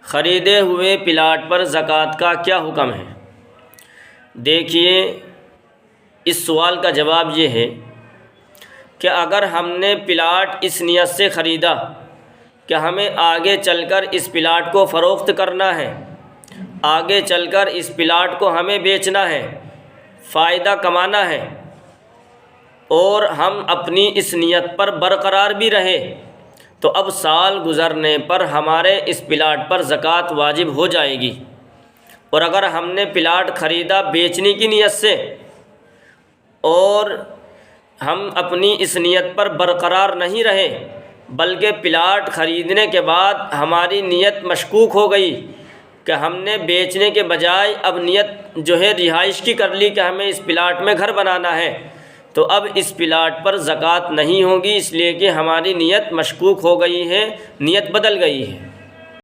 خریدے ہوئے پلاٹ پر زکوٰۃ کا کیا حکم ہے؟ دیکھیے، اس سوال کا جواب یہ ہے کہ اگر ہم نے پلاٹ اس نیت سے خریدا کہ ہمیں آگے چل کر اس پلاٹ کو فروخت کرنا ہے، آگے چل کر اس پلاٹ کو ہمیں بیچنا ہے، فائدہ کمانا ہے، اور ہم اپنی اس نیت پر برقرار بھی رہے، تو اب سال گزرنے پر ہمارے اس پلاٹ پر زکوٰۃ واجب ہو جائے گی۔ اور اگر ہم نے پلاٹ خریدا بیچنے کی نیت سے اور ہم اپنی اس نیت پر برقرار نہیں رہے، بلکہ پلاٹ خریدنے کے بعد ہماری نیت مشکوک ہو گئی کہ ہم نے بیچنے کے بجائے اب نیت جو ہے رہائش کی کر لی کہ ہمیں اس پلاٹ میں گھر بنانا ہے، تو اب اس پلاٹ پر زکوٰۃ نہیں ہوگی، اس لیے کہ ہماری نیت مشکوک ہو گئی ہے، نیت بدل گئی ہے۔